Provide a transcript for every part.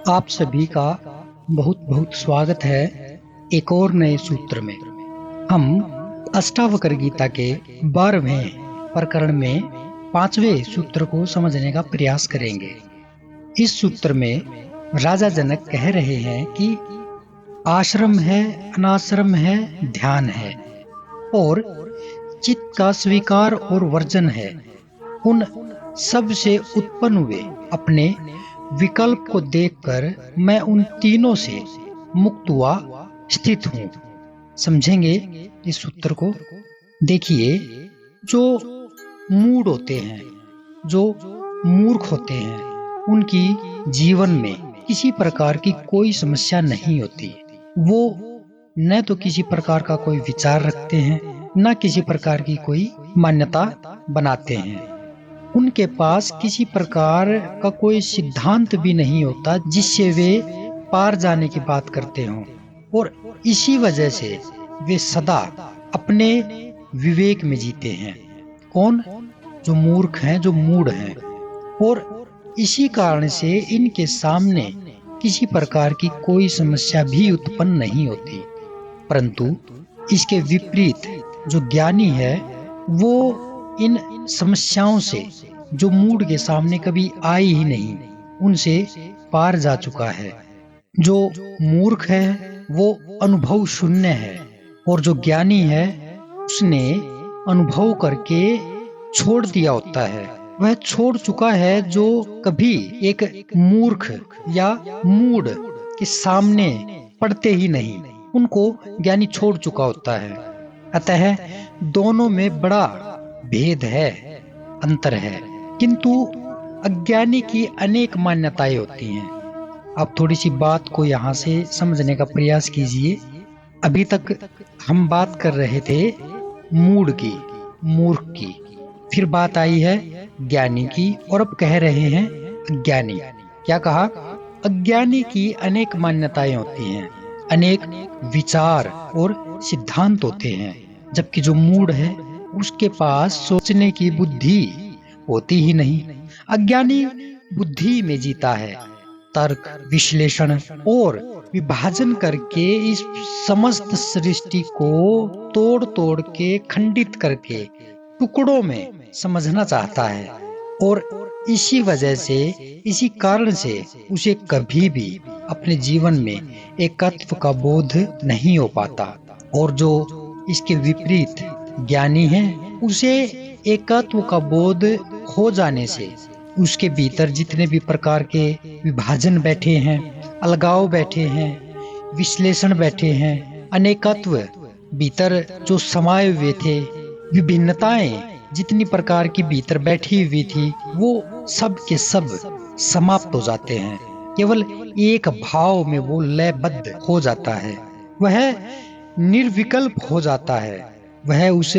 आप सभी का बहुत बहुत स्वागत है एक और नए सूत्र में। हम अष्टावक्र गीता के 12वें प्रकरण में 5वें सूत्र को समझने का प्रयास करेंगे। इस सूत्र में राजा जनक कह रहे हैं कि आश्रम है, अनाश्रम है, ध्यान है और चित्त का स्वीकार और वर्जन है। उन सब से उत्पन्न हुए अपने विकल्प को देखकर मैं उन तीनों से मुक्त हुआ स्थित हूँ। समझेंगे इस सूत्र को। देखिए, जो मूड होते हैं, जो मूर्ख होते हैं, उनकी जीवन में किसी प्रकार की कोई समस्या नहीं होती। वो न तो किसी प्रकार का कोई विचार रखते हैं, न किसी प्रकार की कोई मान्यता बनाते हैं। उनके पास किसी प्रकार का कोई सिद्धांत भी नहीं होता जिससे वे पार जाने की बात करते हों। और इसी वजह से वे सदा अपने विवेक में जीते हैं। कौन? जो मूर्ख हैं, जो मूढ़ हैं। और इसी कारण से इनके सामने किसी प्रकार की कोई समस्या भी उत्पन्न नहीं होती। परंतु इसके विपरीत जो ज्ञानी है, वो इन समस्याओं से, जो मूड के सामने कभी आई ही नहीं, उनसे पार जा चुका है। जो मूर्ख है वो अनुभव शून्य है, और जो ज्ञानी है उसने अनुभव करके छोड़ दिया होता है। वह छोड़ चुका है जो कभी एक मूर्ख या मूड के सामने पड़ते ही नहीं, उनको ज्ञानी छोड़ चुका होता है। अतः दोनों में बड़ा भेद है, अंतर है। किंतु अज्ञानी की अनेक मान्यताएं होती हैं। आप थोड़ी सी बात को यहाँ से समझने का प्रयास कीजिए। अभी तक हम बात कर रहे थे मूड की, मूर्ख की, फिर बात आई है ज्ञानी की, और अब कह रहे हैं अज्ञानी। क्या कहा? अज्ञानी की अनेक मान्यताएं होती हैं, अनेक विचार और सिद्धांत होते हैं, जबकि जो मूड है उसके पास सोचने की बुद्धि होती ही नहीं। अज्ञानी बुद्धि में जीता है, तर्क, विश्लेषण और विभाजन करके इस समस्त सृष्टि को तोड़ तोड़ के, खंडित करके टुकड़ों में समझना चाहता है। और इसी वजह से, इसी कारण से उसे कभी भी अपने जीवन में एकत्व का बोध नहीं हो पाता। और जो इसके विपरीत ज्ञानी है, उसे एकत्व का बोध हो जाने से उसके भीतर जितने भी प्रकार के विभाजन बैठे हैं, अलगाव बैठे हैं, विश्लेषण बैठे हैं, अनेकत्व भीतर जो समाये हुए थे, विभिन्नताएं जितनी प्रकार की भीतर बैठी हुई थी, वो सब के सब समाप्त हो जाते हैं। केवल एक भाव में वो लयबद्ध हो जाता है, वह निर्विकल्प हो जाता है, वह उस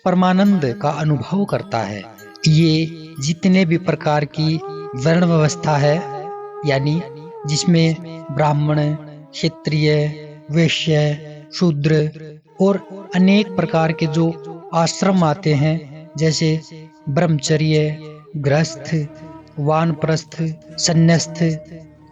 परमानंद का अनुभव करता है। ये जितने भी प्रकार की वर्ण व्यवस्था है, यानी जिसमें ब्राह्मण, क्षत्रिय, वैश्य, शूद्र और अनेक प्रकार के जो आश्रम आते हैं, जैसे ब्रह्मचर्य, गृहस्थ, वानप्रस्थ, सन्यास्त,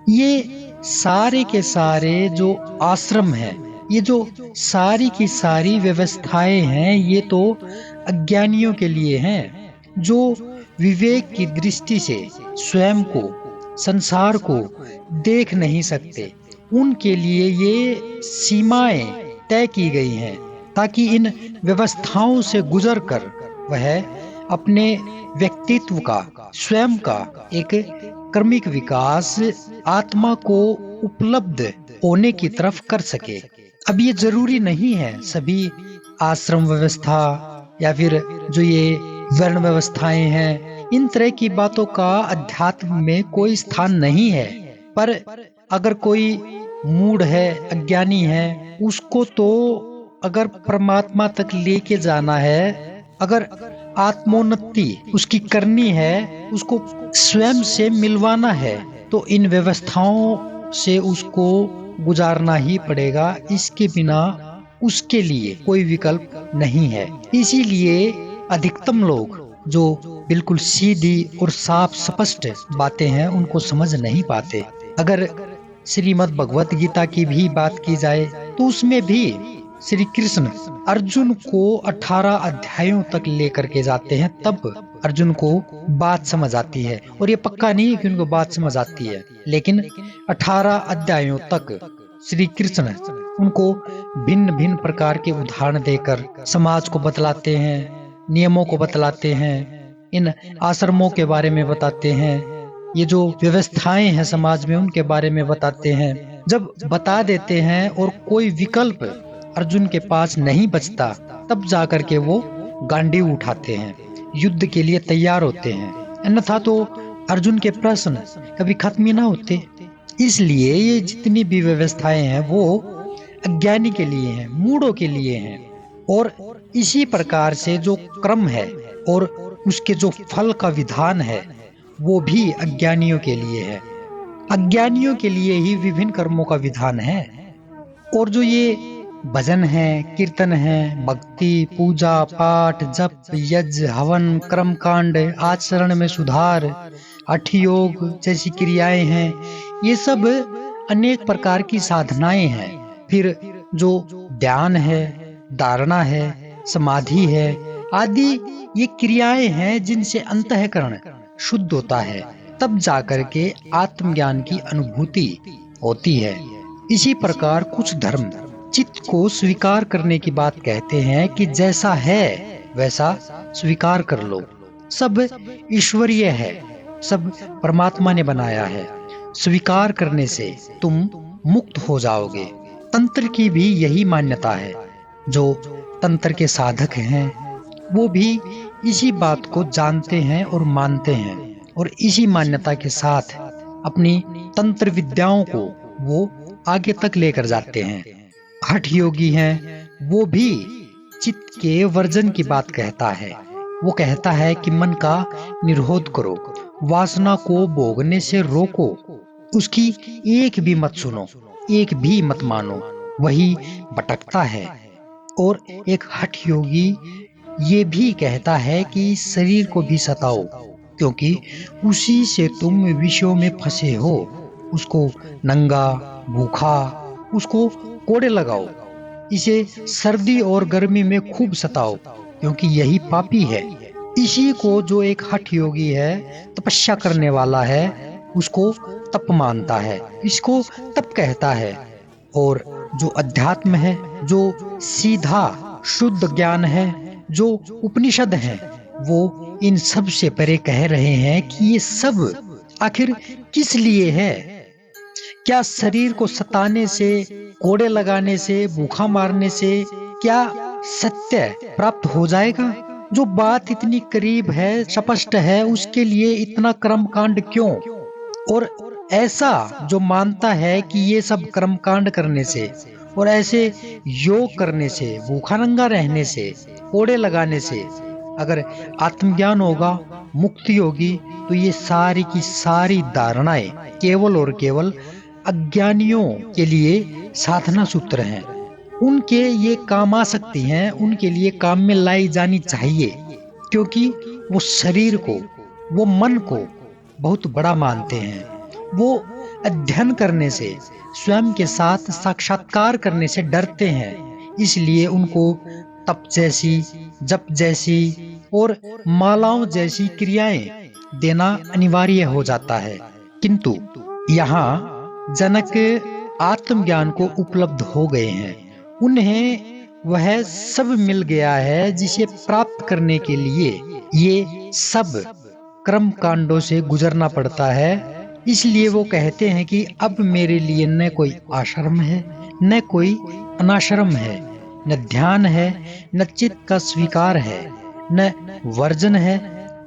ये सारे के सारे जो आश्रम हैं, ये जो सारी की सारी व्यवस्थाएं हैं, ये तो अज्ञानियों के लिए हैं, जो विवेक की दृष्टि से स्वयं को, संसार को देख नहीं सकते। उनके लिए ये सीमाएं तय की गई हैं, ताकि इन व्यवस्थाओं से गुजरकर वह अपने व्यक्तित्व का, स्वयं का एक क्रमिक विकास आत्मा को उपलब्ध होने की तरफ कर सके। अब ये जरूरी नहीं है सभी आश्रम व्यवस्था या फिर जो ये वर्ण व्यवस्थाएं हैं, इन तरह की बातों का अध्यात्म में कोई स्थान नहीं है। पर अगर कोई मूढ़ है, अज्ञानी है, उसको तो अगर परमात्मा तक लेके जाना है, अगर आत्मोन्नति उसकी करनी है, उसको स्वयं से मिलवाना है, तो इन व्यवस्थाओं से उसको गुजारना ही पड़ेगा। इसके बिना उसके लिए कोई विकल्प नहीं है। इसीलिए अधिकतम लोग जो बिल्कुल सीधी और साफ स्पष्ट बातें हैं, उनको समझ नहीं पाते। अगर श्रीमद् भगवत गीता की भी बात की जाए तो उसमें भी श्री कृष्ण अर्जुन को 18 अध्यायों तक लेकर के जाते हैं, तब अर्जुन को बात समझ आती है। और ये पक्का नहीं है कि उनको बात समझ आती है, लेकिन 18 अध्यायों तक श्री कृष्ण उनको भिन्न भिन्न प्रकार के उदाहरण देकर समाज को बतलाते हैं, नियमों को बतलाते हैं, इन आश्रमों के बारे में बताते हैं, ये जो व्यवस्थाएं हैं समाज में उनके बारे में बताते हैं। जब बता देते हैं और कोई विकल्प अर्जुन के पास नहीं बचता, तब जाकर के वो गांडीव उठाते हैं, युद्ध के लिए तैयार होते हैं। अन्यथा तो अर्जुन के प्रश्न कभी खत्म ही ना होते। इसलिए ये जितनी भी व्यवस्थाएं हैं वो अज्ञानी के लिए हैं, मूढ़ों के लिए हैं। और इसी प्रकार से जो क्रम है और उसके जो फल का विधान है वो भी अज्ञानियों के लिए है। अज्ञानियों के लिए ही विभिन्न कर्मों का विधान है। और जो ये भजन है, कीर्तन है, भक्ति, पूजा पाठ, जप, यज्ञ, हवन, कर्म कांड, आचरण में सुधार, हठ योग जैसी क्रियाएं हैं, ये सब अनेक प्रकार की साधनाएं हैं। फिर जो ध्यान है, धारणा है, समाधि है आदि ये क्रियाएं हैं जिनसे अंतःकरण शुद्ध होता है, तब जाकर के आत्मज्ञान की अनुभूति होती है। इसी प्रकार कुछ धर्म चित्त को स्वीकार करने की बात कहते हैं कि जैसा है वैसा स्वीकार कर लो, सब ईश्वरीय है, सब परमात्मा ने बनाया है, स्वीकार करने से तुम मुक्त हो जाओगे। तंत्र की भी यही मान्यता है। जो तंत्र के साधक हैं वो भी इसी बात को जानते हैं और मानते हैं, और इसी मान्यता के साथ अपनी तंत्र विद्याओं को वो आगे तक लेकर जाते हैं। हठ योगी हैं वो भी चित्त के वर्जन की बात कहता है। वो कहता है कि मन का निरोध करो, वासना को भोगने से रोको, उसकी एक भी मत सुनो, एक भी मत मानो, वही भटकता है। और एक हठ योगी ये भी कहता है कि शरीर को भी सताओ, क्योंकि उसी से तुम विषयों में फंसे हो। उसको नंगा, भूखा, उसको कोड़े लगाओ, इसे सर्दी और गर्मी में खूब सताओ, क्योंकि यही पापी है। इसी को जो एक हठ योगी है, तपस्या करने वाला है, उसको तप मानता है, इसको तप कहता है। और जो अध्यात्म है, जो सीधा शुद्ध ज्ञान है, जो उपनिषद है, वो इन सब से परे कह रहे हैं कि ये सब आखिर किस लिए है। क्या शरीर को सताने से, कोड़े लगाने से, भूखा मारने से क्या सत्य प्राप्त हो जाएगा? जो बात इतनी करीब है, स्पष्ट है, उसके लिए इतना कर्म कांड क्यों? और ऐसा जो मानता है कि ये सब कर्म कांड करने से और ऐसे योग करने से, भूखा नंगा रहने से, कोड़े लगाने से अगर आत्मज्ञान होगा, मुक्ति होगी, तो ये सारी की सारी धारणाएं केवल और केवल अज्ञानियों के लिए साधना सूत्र हैं। उनके ये काम आ सकती हैं, उनके लिए काम में लाई जानी चाहिए, क्योंकि वो शरीर को, वो मन को बहुत बड़ा मानते हैं। वो अध्ययन करने से, स्वयं के साथ साक्षात्कार करने से डरते हैं। इसलिए उनको तप जैसी, जप जैसी और मालाओं जैसी क्रियाएं देना अनिवार्य हो जाता है। किंतु यहाँ जनक आत्मज्ञान को उपलब्ध हो गए हैं, उन्हें वह सब मिल गया है जिसे प्राप्त करने के लिए ये सब कर्म कांडों से गुजरना पड़ता है। इसलिए वो कहते हैं कि अब मेरे लिए न कोई आश्रम है, न कोई अनाश्रम है, न ध्यान है, न चित्त का स्वीकार है, न वर्जन है,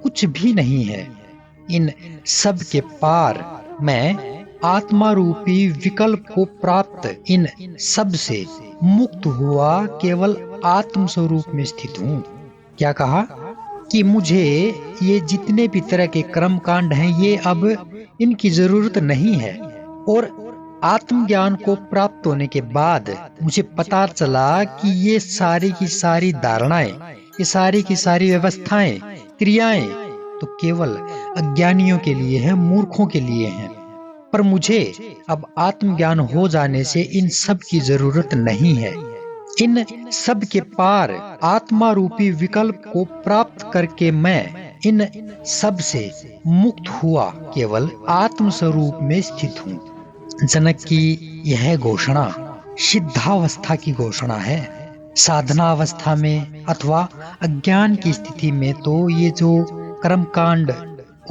कुछ भी नहीं है। इन सब के पार मैं आत्मा रूपी विकल्प को प्राप्त इन सब से मुक्त हुआ केवल आत्म स्वरूप में स्थित हूँ। क्या कहा कि मुझे ये जितने भी तरह के कर्म कांड हैं, ये अब इनकी जरूरत नहीं है। और आत्मज्ञान को प्राप्त होने के बाद मुझे पता चला कि ये सारी की सारी धारणाएं, ये सारी की सारी व्यवस्थाएं, क्रियाएं तो केवल अज्ञानियों के लिए हैं, मूर्खों के लिए हैं। पर मुझे अब आत्मज्ञान हो जाने से इन सब की जरूरत नहीं है। इन सब के पार आत्मा रूपी विकल्प को प्राप्त करके मैं इन सब से मुक्त हुआ केवल आत्म स्वरूप में स्थित हूँ। जनक की यह घोषणा सिद्धावस्था की घोषणा है। साधना अवस्था में अथवा अज्ञान की स्थिति में तो ये जो कर्मकांड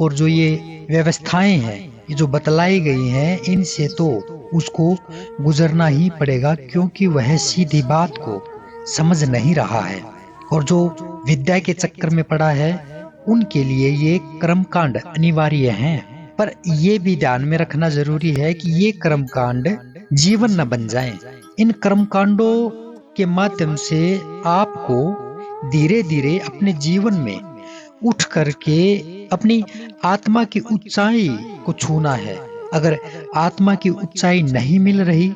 और जो ये व्यवस्थाएं हैं, ये जो बतलाई गई हैं, इनसे तो उसको गुजरना ही पड़ेगा, क्योंकि वह सीधी बात को समझ नहीं रहा है। और जो विद्या के चक्कर में पड़ा है, उनके लिए ये कर्मकांड अनिवार्य हैं। पर ये भी ध्यान में रखना जरूरी है कि ये कर्मकांड जीवन न बन जाएं। इन कर्मकांडों के माध्यम से आपको धीरे धीरे अपने जीवन में उठ करके अपनी आत्मा की ऊंचाई को छूना है। अगर आत्मा की ऊंचाई नहीं मिल रही,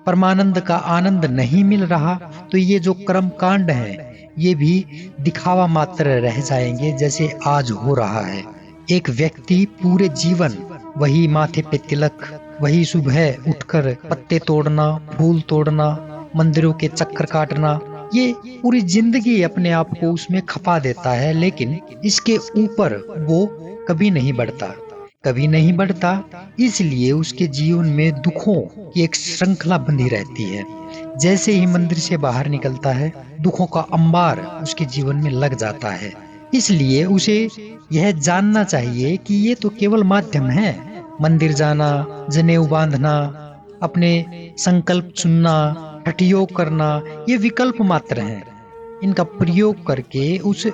परमानंद का आनंद नहीं मिल रहा, तो ये जो कर्म कांड है ये भी दिखावा मात्र रह जाएंगे, जैसे आज हो रहा है। एक व्यक्ति पूरे जीवन वही माथे पे तिलक, वही सुबह उठकर पत्ते तोड़ना, फूल तोड़ना, मंदिरों के चक्कर काटना, ये पूरी जिंदगी अपने आप को उसमें खपा देता है, लेकिन इसके ऊपर वो कभी नहीं बढ़ता। इसलिए उसके जीवन में दुखों की एक श्रृंखला बंधी रहती है। जैसे ही मंदिर से बाहर निकलता है, दुखों का अंबार उसके जीवन में लग जाता है। इसलिए उसे यह जानना चाहिए कि ये तो केवल माध्यम है। मंदिर जाना, जनेऊ बांधना, अपने संकल्प चुनना, हठ योग करना, ये विकल्प मात्र हैं। इनका प्रयोग करके उस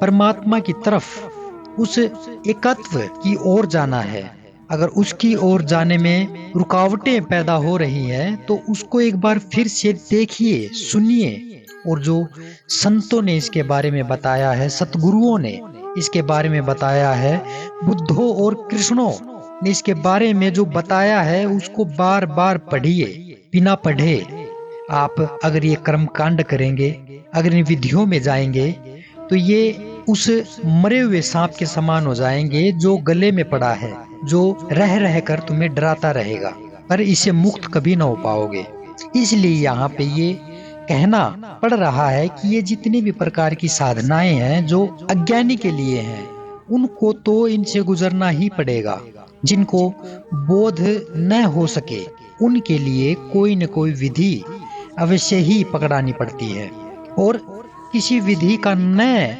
परमात्मा की तरफ, उस एकत्व की ओर जाना है। अगर उसकी ओर जाने में रुकावटें पैदा हो रही हैं, तो उसको एक बार फिर से देखिए, सुनिए। और जो संतों ने इसके बारे में बताया है, सतगुरुओं ने इसके बारे में बताया है, बुद्धों और कृष्णों ने इसके बारे में जो बताया है, उसको बार बार पढ़िए। बिना पढ़े आप अगर ये कर्म कांड करेंगे, अगर इन विधियों में जाएंगे, तो ये उस मरे हुए सांप के समान हो जाएंगे जो गले में पड़ा है, जो रह रह कर तुम्हें डराता रहेगा, पर इससे मुक्त कभी ना हो पाओगे। इसलिए यहाँ पे ये कहना पड़ रहा है कि ये जितनी भी प्रकार की साधनाएं हैं जो अज्ञानी के लिए हैं, उनको तो इनसे गुजरना ही पड़ेगा। जिनको बोध न हो सके, उनके लिए कोई न कोई विधि अवश्य ही पकड़ानी पड़ती है, और किसी विधि का न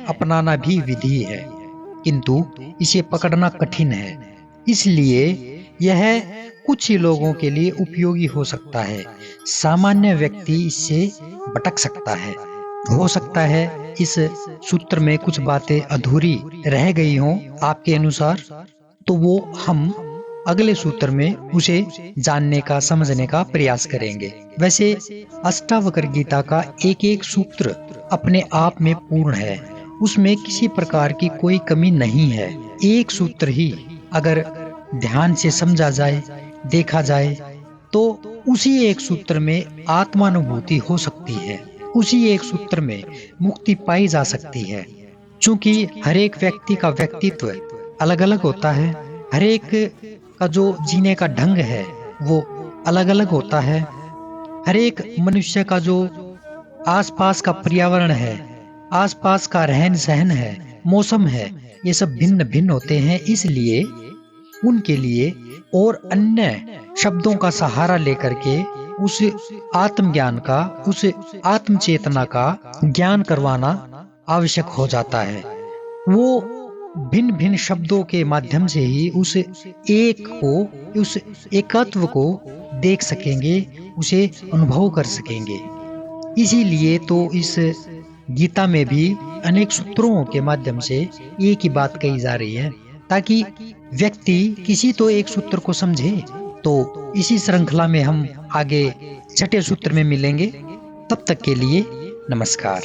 अपनाना भी विधि है, किंतु इसे पकड़ना कठिन है। इसलिए यह कुछ ही लोगों के लिए उपयोगी हो सकता है। सामान्य व्यक्ति इससे भटक सकता है। हो सकता है इस सूत्र में कुछ बातें अधूरी रह गई हों आपके अनुसार, तो वो हम अगले सूत्र में उसे जानने का, समझने का प्रयास करेंगे। वैसे अष्टावक्र गीता का एक एक सूत्र अपने आप में पूर्ण है, उसमें किसी प्रकार की कोई कमी नहीं है। एक सूत्र ही अगर ध्यान से समझा जाए, देखा जाए, तो उसी एक सूत्र में आत्मानुभूति हो सकती है, उसी एक सूत्र में मुक्ति पाई जा सकती है। क्योंकि हर एक व्यक्ति का व्यक्तित्व अलग अलग होता है, हर एक का जो जीने का ढंग है वो अलग अलग होता है, हर एक मनुष्य का जो आसपास का पर्यावरण है, आसपास का रहन सहन है, मौसम है, ये सब भिन्न भिन्न होते हैं। इसलिए उनके लिए और अन्य शब्दों का सहारा लेकर के उस आत्मज्ञान का, उस आत्म चेतना का ज्ञान करवाना आवश्यक हो जाता है। वो भिन्न भिन्न शब्दों के माध्यम से ही उस एक को, उस एकत्व को देख सकेंगे, उसे अनुभव कर सकेंगे। इसीलिए तो इस गीता में भी अनेक सूत्रों के माध्यम से एक ही बात कही जा रही है, ताकि व्यक्ति किसी तो एक सूत्र को समझे। तो इसी श्रृंखला में हम आगे छठे सूत्र में मिलेंगे। तब तक के लिए नमस्कार।